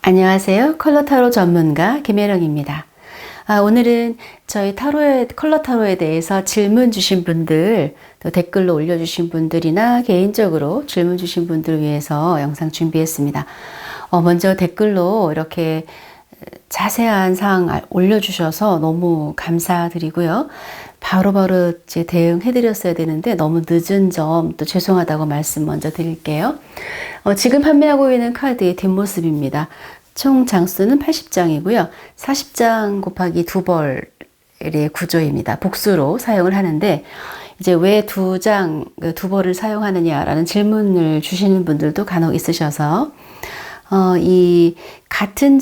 안녕하세요. 컬러 타로 전문가 김혜령입니다. 오늘은 저희 컬러 타로에 대해서 질문 주신 분들, 또 댓글로 올려주신 분들이나 개인적으로 질문 주신 분들 위해서 영상 준비했습니다. 먼저 댓글로 이렇게 자세한 사항 올려주셔서 너무 감사드리고요. 바로바로 이제 대응해드렸어야 되는데 너무 늦은 점 또 죄송하다고 말씀 먼저 드릴게요. 지금 판매하고 있는 카드의 뒷모습입니다. 총 장수는 80장이고요. 40장 곱하기 2벌의 구조입니다. 복수로 사용을 하는데 이제 왜 두 벌을 사용하느냐라는 질문을 주시는 분들도 간혹 있으셔서 이 같은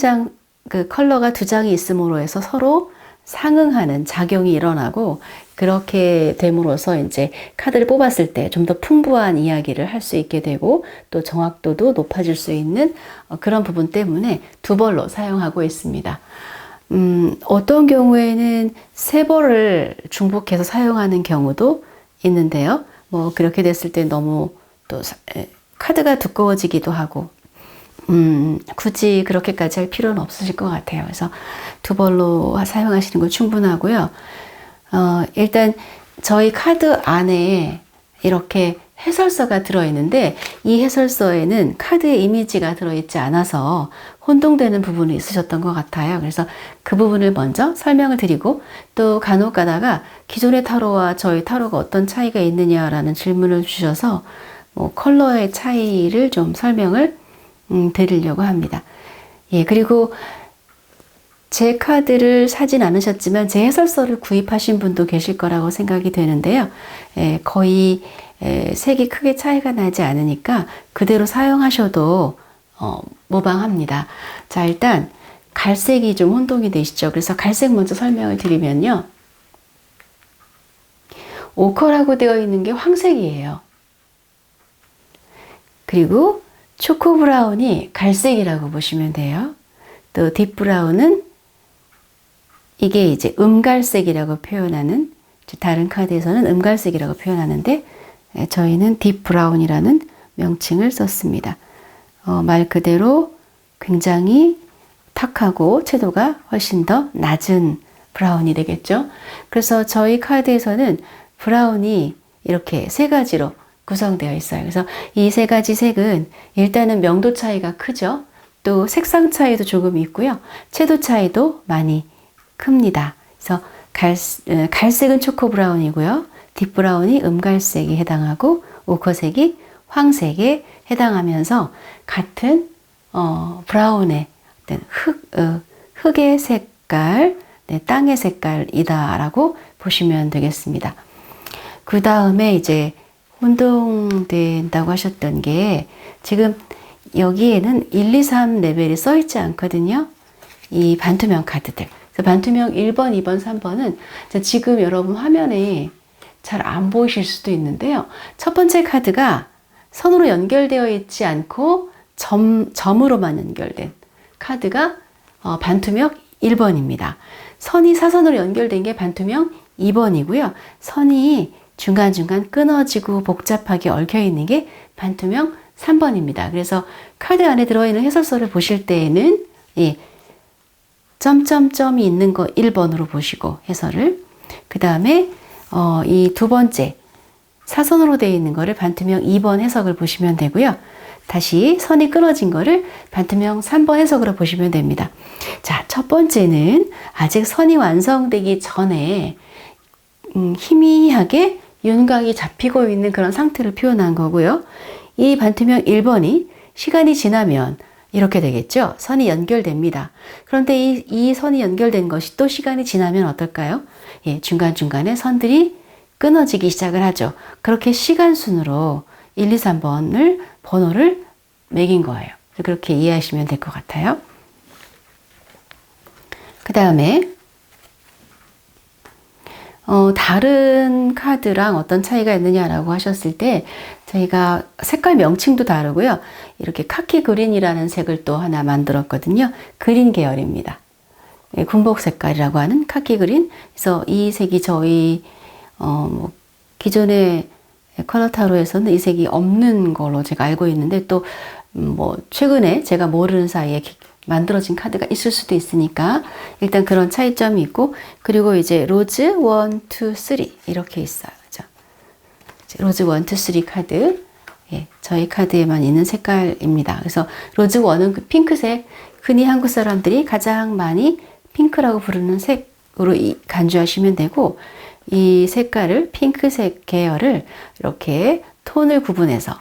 컬러가 두 장이 있음으로 해서 서로 상응하는 작용이 일어나고 그렇게 됨으로써 이제 카드를 뽑았을 때 좀 더 풍부한 이야기를 할 수 있게 되고 또 정확도도 높아질 수 있는 그런 부분 때문에 두 벌로 사용하고 있습니다. 어떤 경우에는 세 벌을 중복해서 사용하는 경우도 있는데요. 그렇게 됐을 때 너무 또 카드가 두꺼워지기도 하고 굳이 그렇게까지 할 필요는 없으실 것 같아요. 그래서 두 벌로 사용하시는 건 충분하고요. 일단 저희 카드 안에 이렇게 해설서가 들어있는데 이 해설서에는 카드의 이미지가 들어있지 않아서 혼동되는 부분이 있으셨던 것 같아요. 그래서 그 부분을 먼저 설명을 드리고 또 간혹 가다가 기존의 타로와 저희 타로가 어떤 차이가 있느냐라는 질문을 주셔서 컬러의 차이를 좀 설명을 드리려고 합니다. 예, 그리고 제 카드를 사진 않으셨지만 제 해설서를 구입하신 분도 계실 거라고 생각이 되는데요. 거의 색이 크게 차이가 나지 않으니까 그대로 사용하셔도 무방합니다. 자, 일단 갈색이 좀 혼동이 되시죠. 그래서 갈색 먼저 설명을 드리면요. 오컬하고 되어 있는 게 황색이에요. 그리고 초코 브라운이 갈색이라고 보시면 돼요. 또 딥브라운은 이게 이제 음갈색이라고 표현하는, 다른 카드에서는 음갈색이라고 표현하는데 저희는 딥브라운이라는 명칭을 썼습니다. 말 그대로 굉장히 탁하고 채도가 훨씬 더 낮은 브라운이 되겠죠. 그래서 저희 카드에서는 브라운이 이렇게 세 가지로 구성되어 있어요. 그래서 이 세 가지 색은 일단은 명도 차이가 크죠. 또 색상 차이도 조금 있고요. 채도 차이도 많이 큽니다. 그래서 갈색은 초코 브라운이고요. 딥브라운이 음갈색에 해당하고 오커색이 황색에 해당하면서 같은 브라운의 어떤 흙의 색깔, 땅의 색깔이다라고 보시면 되겠습니다. 그 다음에 이제 혼동된다고 하셨던 게 지금 여기에는 1, 2, 3 레벨이 써 있지 않거든요. 이 반투명 카드들. 그래서 반투명 1번, 2번, 3번은 지금 여러분 화면에 잘 안 보이실 수도 있는데요. 첫 번째 카드가 선으로 연결되어 있지 않고 점으로만 연결된 카드가 반투명 1번입니다. 선이 사선으로 연결된 게 반투명 2번이고요. 선이 중간중간 끊어지고 복잡하게 얽혀 있는 게 반투명 3번입니다. 그래서 카드 안에 들어있는 해설서를 보실 때에는 점점점이 있는 거 1번으로 보시고 해설을, 그 다음에 이 두 번째 사선으로 되어 있는 거를 반투명 2번 해석을 보시면 되고요. 다시 선이 끊어진 거를 반투명 3번 해석으로 보시면 됩니다. 자, 첫 번째는 아직 선이 완성되기 전에 희미하게 윤곽이 잡히고 있는 그런 상태를 표현한 거고요. 이 반투명 1번이 시간이 지나면 이렇게 되겠죠. 선이 연결됩니다. 그런데 이 선이 연결된 것이 또 시간이 지나면 어떨까요? 예, 중간중간에 선들이 끊어지기 시작을 하죠. 그렇게 시간순으로 1, 2, 3번을 번호를 매긴 거예요. 그렇게 이해하시면 될 것 같아요. 그 다음에 다른 카드랑 어떤 차이가 있느냐라고 하셨을 때 저희가 색깔 명칭도 다르고요. 이렇게 카키 그린이라는 색을 또 하나 만들었거든요. 그린 계열입니다. 군복 색깔이라고 하는 카키 그린. 그래서 이 색이 저희 기존의 컬러 타로에서는 이 색이 없는 걸로 제가 알고 있는데 또 최근에 제가 모르는 사이에 만들어진 카드가 있을 수도 있으니까 일단 그런 차이점이 있고, 그리고 이제 로즈 1, 2, 3 이렇게 있어요. 그죠? 로즈 1, 2, 3 카드. 예, 저희 카드에만 있는 색깔입니다. 그래서 로즈 1은 그 핑크색, 흔히 한국 사람들이 가장 많이 핑크라고 부르는 색으로 간주하시면 되고, 이 색깔을 핑크색 계열을 이렇게 톤을 구분해서,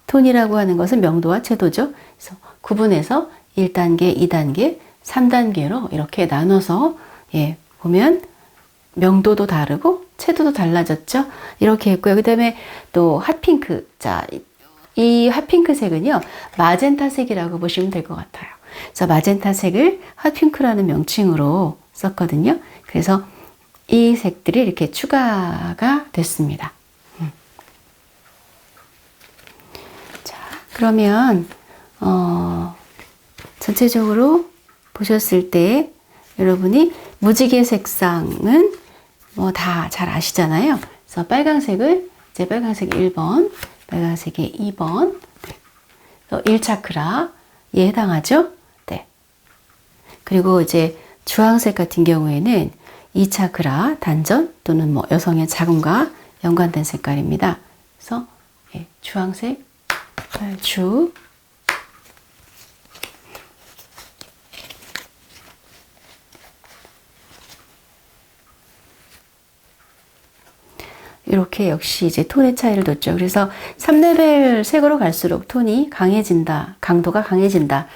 톤이라고 하는 것은 명도와 채도죠. 그래서 구분해서 1단계, 2단계, 3단계로 이렇게 나눠서 예, 보면 명도도 다르고 채도도 달라졌죠. 이렇게 했고요. 그 다음에 또 핫핑크. 자, 이 핫핑크 색은요, 마젠타 색이라고 보시면 될 것 같아요. 그래서 마젠타 색을 핫핑크라는 명칭으로 썼거든요. 그래서 이 색들이 이렇게 추가가 됐습니다. 자, 그러면 전체적으로 보셨을 때 여러분이 무지개 색상은 뭐 다 잘 아시잖아요. 그래서 빨강색을 이제 빨강색 1번, 빨강색의 2번, 네. 1차크라에 해당하죠. 네. 그리고 이제 주황색 같은 경우에는 2차크라 단전 또는 뭐 여성의 자궁과 연관된 색깔입니다. 그래서 예, 주황색, 빨주, 이렇게 역시 이제 톤의 차이를 뒀죠. 그래서 3레벨 색으로 갈수록 톤이 강해진다, 강도가 강해진다.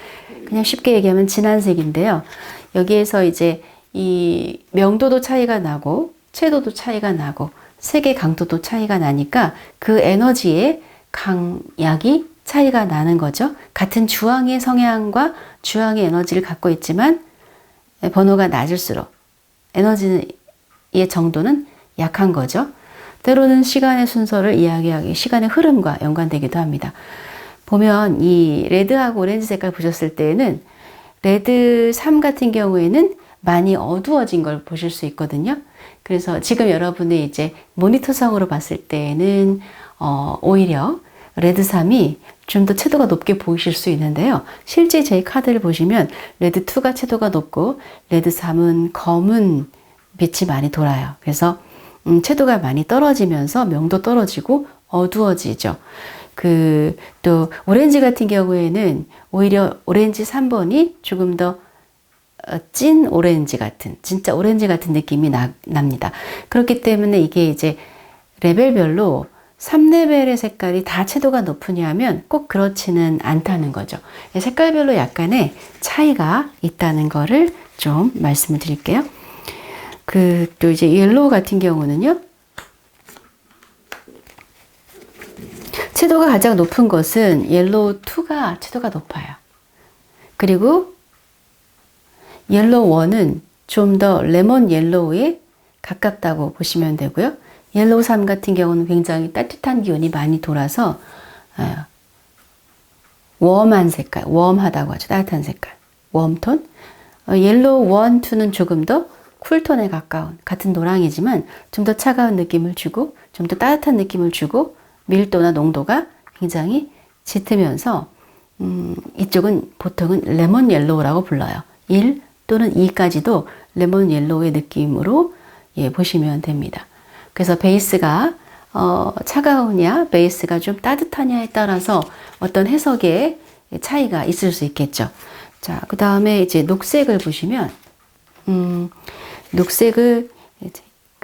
그냥 쉽게 얘기하면 진한 색인데요. 여기에서 이제 이 명도도 차이가 나고 채도도 차이가 나고 색의 강도도 차이가 나니까 그 에너지의 강약이 차이가 나는 거죠. 같은 주황의 성향과 주황의 에너지를 갖고 있지만 번호가 낮을수록 에너지의 정도는 약한 거죠. 때로는 시간의 순서를 이야기하기, 시간의 흐름과 연관되기도 합니다. 보면 이 레드하고 오렌지 색깔 보셨을 때에는 레드 3 같은 경우에는 많이 어두워진 걸 보실 수 있거든요. 그래서 지금 여러분이 이제 모니터상으로 봤을 때는 오히려 레드 3이 좀 더 채도가 높게 보이실 수 있는데요. 실제 제 카드를 보시면 레드 2가 채도가 높고 레드 3은 검은 빛이 많이 돌아요. 그래서 채도가 많이 떨어지면서 명도 떨어지고 어두워지죠. 또 오렌지 같은 경우에는 오히려 오렌지 3번이 조금 더 찐 오렌지 같은, 진짜 오렌지 같은 느낌이 납니다. 그렇기 때문에 이게 이제 레벨별로 3레벨의 색깔이 다 채도가 높으냐 하면 꼭 그렇지는 않다는 거죠. 색깔별로 약간의 차이가 있다는 거를 좀 말씀을 드릴게요. 또 이제 옐로우 같은 경우는요, 채도가 가장 높은 것은 옐로우 2가 채도가 높아요. 그리고 옐로우 1은 좀 더 레몬 옐로우에 가깝다고 보시면 되고요. 옐로우 3 같은 경우는 굉장히 따뜻한 기운이 많이 돌아서 웜한 색깔, 웜하다고 하죠. 따뜻한 색깔, 웜톤. 옐로우 1, 2는 조금 더 쿨톤에 가까운, 같은 노랑이지만 좀 더 차가운 느낌을 주고 좀 더 따뜻한 느낌을 주고 밀도나 농도가 굉장히 짙으면서 이쪽은 보통은 레몬 옐로우라고 불러요. 1 또는 2까지도 레몬 옐로우의 느낌으로 예, 보시면 됩니다. 그래서 베이스가 차가우냐 베이스가 좀 따뜻하냐에 따라서 어떤 해석의 차이가 있을 수 있겠죠. 자, 그 다음에 이제 녹색을 보시면 녹색을 이제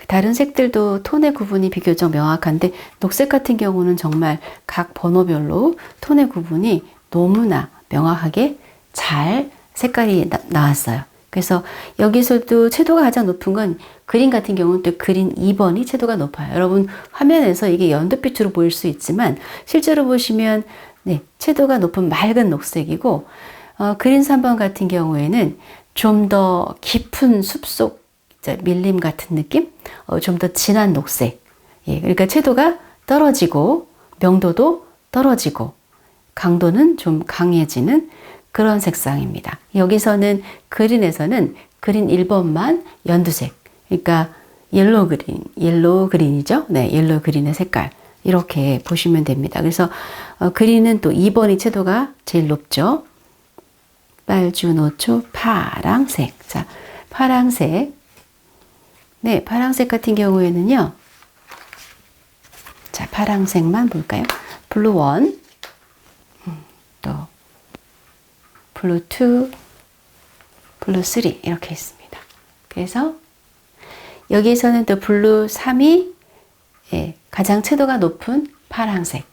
다른 색들도 톤의 구분이 비교적 명확한데 녹색 같은 경우는 정말 각 번호별로 톤의 구분이 너무나 명확하게 잘 색깔이 나왔어요. 그래서 여기서도 채도가 가장 높은 건 그린 같은 경우는 또 그린 2번이 채도가 높아요. 여러분 화면에서 이게 연두빛으로 보일 수 있지만 실제로 보시면 네, 채도가 높은 맑은 녹색이고 그린 3번 같은 경우에는 좀 더 깊은 숲속 밀림 같은 느낌? 좀 더 진한 녹색. 예, 그러니까 채도가 떨어지고 명도도 떨어지고 강도는 좀 강해지는 그런 색상입니다. 여기서는 그린에서는 그린 1번만 연두색. 그러니까 옐로우 그린이죠. 네, 옐로우 그린의 색깔. 이렇게 보시면 됩니다. 그래서 그린은 또 2번이 채도가 제일 높죠. 빨주노초, 파랑색. 자, 파랑색. 네, 파랑색 같은 경우에는요. 자, 파랑색만 볼까요? 블루 1, 또 블루 2, 블루 3 이렇게 있습니다. 그래서 여기에서는 또 블루 3이 가장 채도가 높은 파랑색,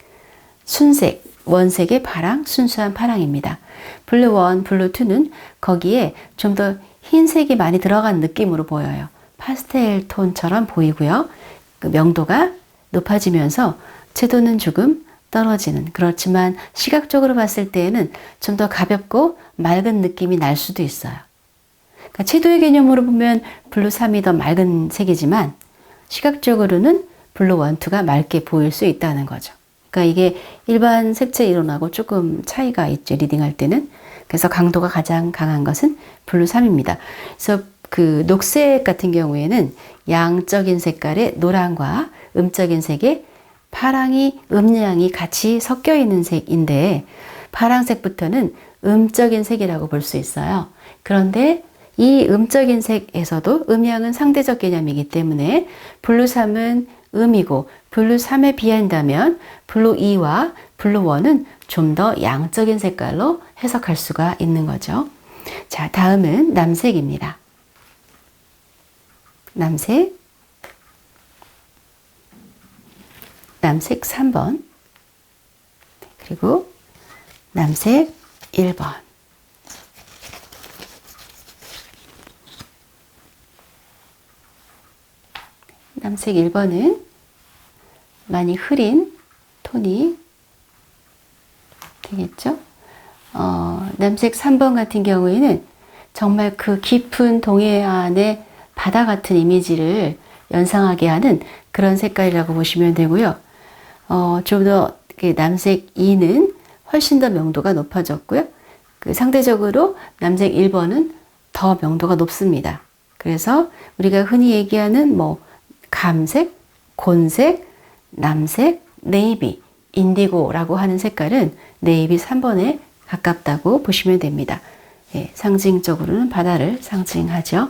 순색, 원색의 파랑, 순수한 파랑입니다. 블루 1, 블루 2는 거기에 좀 더 흰색이 많이 들어간 느낌으로 보여요. 파스텔 톤처럼 보이고요. 그 명도가 높아지면서 채도는 조금 떨어지는, 그렇지만 시각적으로 봤을 때에는 좀 더 가볍고 맑은 느낌이 날 수도 있어요. 그러니까 채도의 개념으로 보면 블루 3이 더 맑은 색이지만 시각적으로는 블루 1, 2가 맑게 보일 수 있다는 거죠. 그러니까 이게 일반 색채 이론하고 조금 차이가 있죠, 리딩할 때는. 그래서 강도가 가장 강한 것은 블루 3입니다. 그래서 그 녹색 같은 경우에는 양적인 색깔의 노랑과 음적인 색의 파랑이, 음양이 같이 섞여 있는 색인데 파랑색부터는 음적인 색이라고 볼 수 있어요. 그런데 이 음적인 색에서도 음양은 상대적 개념이기 때문에 블루 3은 음이고 블루 3에 비한다면 블루 2와 블루 1은 좀 더 양적인 색깔로 해석할 수가 있는 거죠. 자, 다음은 남색입니다. 남색 3번, 그리고 남색 1번. 남색 1번은 많이 흐린 톤이 되겠죠. 남색 3번 같은 경우에는 정말 그 깊은 동해안의 바다 같은 이미지를 연상하게 하는 그런 색깔이라고 보시면 되고요. 좀 더 남색 2는 훨씬 더 명도가 높아졌고요. 그 상대적으로 남색 1번은 더 명도가 높습니다. 그래서 우리가 흔히 얘기하는 뭐 감색, 곤색, 남색, 네이비, 인디고라고 하는 색깔은 네이비 3번에 가깝다고 보시면 됩니다. 예, 상징적으로는 바다를 상징하죠.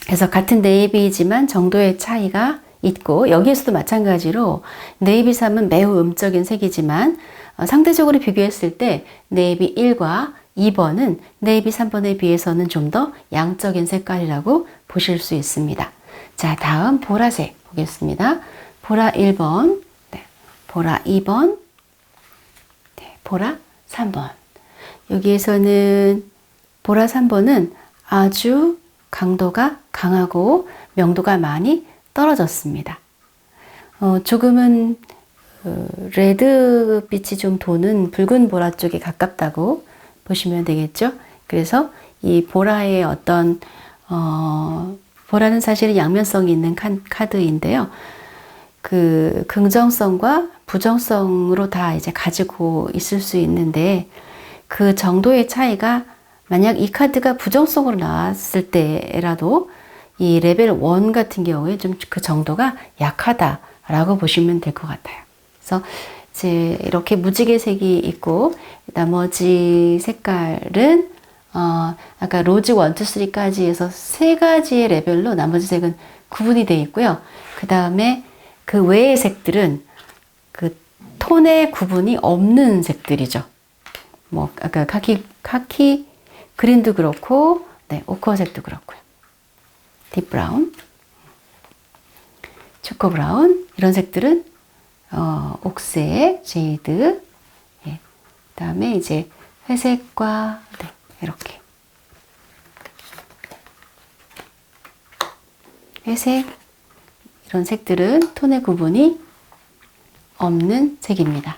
그래서 같은 네이비이지만 정도의 차이가 있고, 여기에서도 마찬가지로 네이비 3은 매우 음적인 색이지만 상대적으로 비교했을 때 네이비 1과 2번은 네이비 3번에 비해서는 좀 더 양적인 색깔이라고 보실 수 있습니다. 자, 다음 보라색 보겠습니다. 보라 1번, 네, 보라 2번, 네, 보라 3번. 여기에서는 보라 3번은 아주 강도가 강하고 명도가 많이 떨어졌습니다. 조금은 레드빛이 좀 도는 붉은 보라 쪽에 가깝다고 보시면 되겠죠. 그래서 이 보라의 어떤 보라는 사실은 양면성이 있는 카드인데요. 그 긍정성과 부정성으로 다 이제 가지고 있을 수 있는데, 그 정도의 차이가 만약 이 카드가 부정성으로 나왔을 때라도 이 레벨 1 같은 경우에 좀 그 정도가 약하다라고 보시면 될 것 같아요. 그래서 이제 이렇게 무지개색이 있고, 나머지 색깔은 아까 로즈 1, 2, 3까지 해서 3가지의 레벨로 나머지 색은 구분이 되어 있고요. 그 다음에 그 외의 색들은 그 톤의 구분이 없는 색들이죠. 뭐 아까 카키 그린도 그렇고, 네, 오커색도 그렇고요. 딥 브라운, 초코 브라운, 이런 색들은 옥색, 제이드, 예. 그다음에 이제 회색과, 네, 이렇게 회색, 이런 색들은 톤의 구분이 없는 색입니다.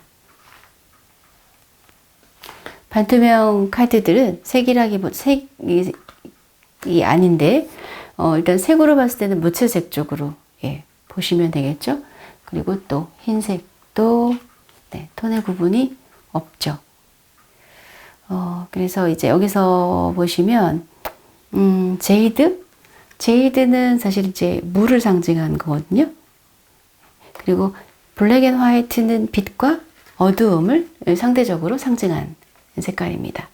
반투명 카드들은 색이 아닌데 일단 색으로 봤을 때는 무채색 쪽으로, 예, 보시면 되겠죠. 그리고 또 흰색도, 네, 톤의 구분이 없죠. 그래서 이제 여기서 보시면 제이드는 사실 이제 물을 상징하는 거거든요. 그리고 블랙 앤 화이트는 빛과 어두움을 상대적으로 상징한 색깔입니다.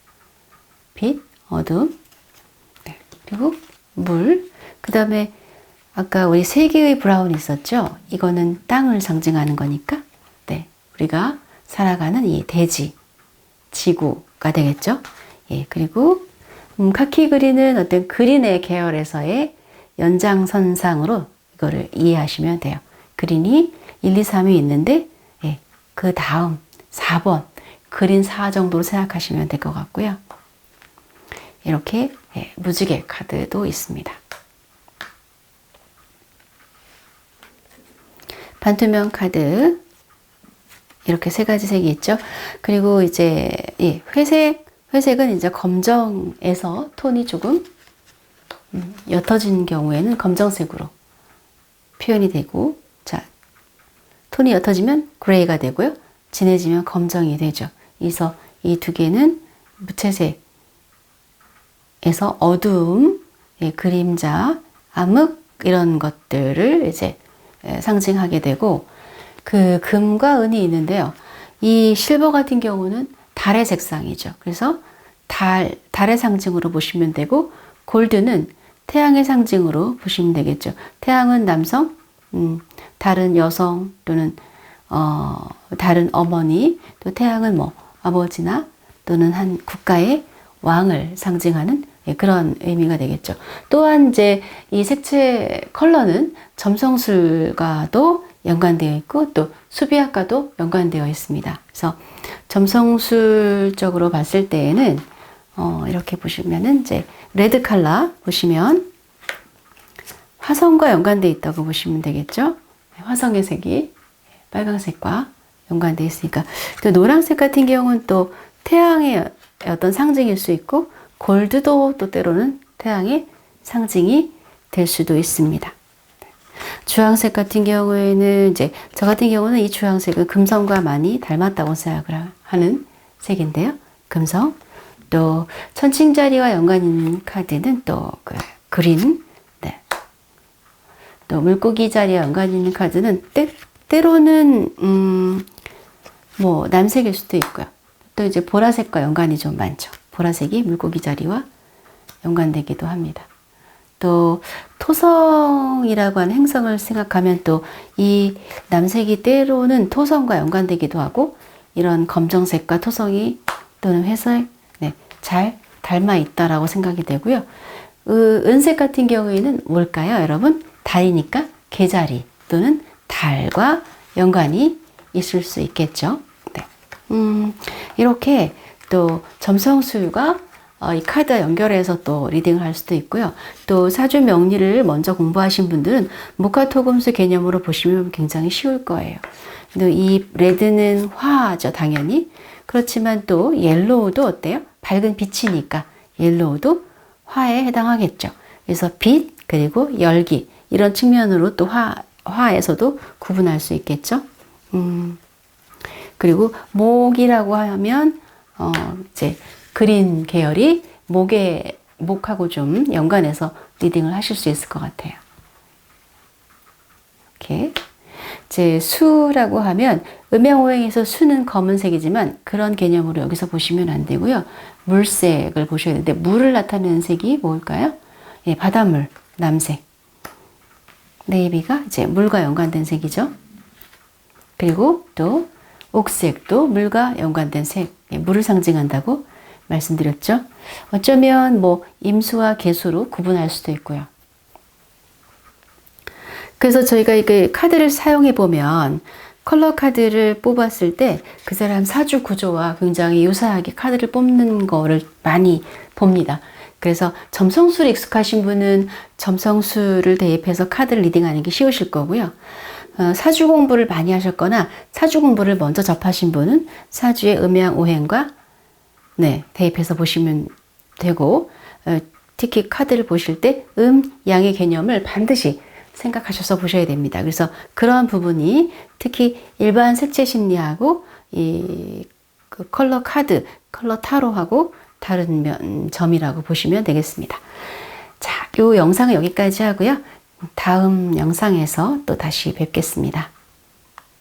빛, 어둠, 네. 그리고 물, 그 다음에 아까 우리 세 개의 브라운이 있었죠? 이거는 땅을 상징하는 거니까, 네. 우리가 살아가는 이 대지, 지구가 되겠죠? 예, 그리고 카키 그린은 어떤 그린의 계열에서의 연장선상으로 이거를 이해하시면 돼요. 그린이 1, 2, 3이 있는데, 예, 그 다음 4번 그린 4 정도로 생각하시면 될 것 같고요. 이렇게 예, 무지개 카드도 있습니다. 반투명 카드 이렇게 세 가지 색이 있죠. 그리고 이제 예, 회색은 이제 검정에서 톤이 조금 옅어진 경우에는 검정색으로 표현이 되고, 자, 톤이 옅어지면 그레이가 되고요. 진해지면 검정이 되죠. 그래서 이 두 개는 무채색에서 어두움, 예, 그림자, 암흑 이런 것들을 이제 상징하게 되고, 그 금과 은이 있는데요. 이 실버 같은 경우는 달의 색상이죠. 그래서 달의 상징으로 보시면 되고, 골드는 태양의 상징으로 보시면 되겠죠. 태양은 남성, 달은 여성 또는 다른 어머니, 또 태양은 뭐 아버지나 또는 한 국가의 왕을 상징하는 그런 의미가 되겠죠. 또한 이제 이 색채 컬러는 점성술과도 연관되어 있고 또 수비학과도 연관되어 있습니다. 그래서 점성술적으로 봤을 때에는 이렇게 보시면은 이제 레드 컬러 보시면 화성과 연관되어 있다고 보시면 되겠죠. 화성의 색이 빨강색과 연관되어 있으니까, 또 노란색 같은 경우는 또 태양의 어떤 상징일 수 있고, 골드도 또 때로는 태양의 상징이 될 수도 있습니다. 주황색 같은 경우에는 이제 저 같은 경우는 이 주황색은 금성과 많이 닮았다고 생각을 하는 색인데요. 금성. 또 천칭자리와 연관 있는 카드는 또 그 그린. 네. 또 물고기 자리와 연관 있는 카드는 때로는 뭐 남색일 수도 있고요. 또 이제 보라색과 연관이 좀 많죠. 보라색이 물고기 자리와 연관되기도 합니다. 또 토성이라고 하는 행성을 생각하면 또 이 남색이 때로는 토성과 연관되기도 하고, 이런 검정색과 토성이 또는 회색, 네, 잘 닮아 있다라고 생각이 되고요. 은색 같은 경우에는 뭘까요, 여러분? 달이니까 개자리 또는 달과 연관이 있을 수 있겠죠. 네. 이렇게 또 점성술과 이 카드와 연결해서 또 리딩을 할 수도 있고요. 또 사주 명리를 먼저 공부하신 분들은 목화토금수 개념으로 보시면 굉장히 쉬울 거예요. 이 레드는 화죠, 당연히. 그렇지만 또 옐로우도 어때요? 밝은 빛이니까 옐로우도 화에 해당하겠죠. 그래서 빛 그리고 열기 이런 측면으로 또 화에서도 구분할 수 있겠죠. 그리고 목이라고 하면 이제 그린 계열이 목하고 좀 연관해서 리딩을 하실 수 있을 것 같아요. 이렇게 이제 수라고 하면 음양오행에서 수는 검은색이지만 그런 개념으로 여기서 보시면 안 되고요. 물색을 보셔야 되는데, 물을 나타내는 색이 뭘까요? 예, 바닷물, 남색. 네이비가 이제 물과 연관된 색이죠. 그리고 또 옥색도 물과 연관된 색, 물을 상징한다고 말씀드렸죠. 어쩌면 뭐 임수와 개수로 구분할 수도 있고요. 그래서 저희가 이게 카드를 사용해 보면 컬러 카드를 뽑았을 때 그 사람 사주 구조와 굉장히 유사하게 카드를 뽑는 거를 많이 봅니다. 그래서 점성술에 익숙하신 분은 점성술을 대입해서 카드를 리딩하는 게 쉬우실 거고요. 사주 공부를 많이 하셨거나 사주 공부를 먼저 접하신 분은 사주의 음양 오행과 네, 대입해서 보시면 되고, 특히 카드를 보실 때 양의 개념을 반드시 생각하셔서 보셔야 됩니다. 그래서 그러한 부분이 특히 일반 색채 심리하고 그 컬러 카드, 컬러 타로하고 다른 점이라고 보시면 되겠습니다. 자, 이 영상은 여기까지 하고요. 다음 영상에서 또 다시 뵙겠습니다.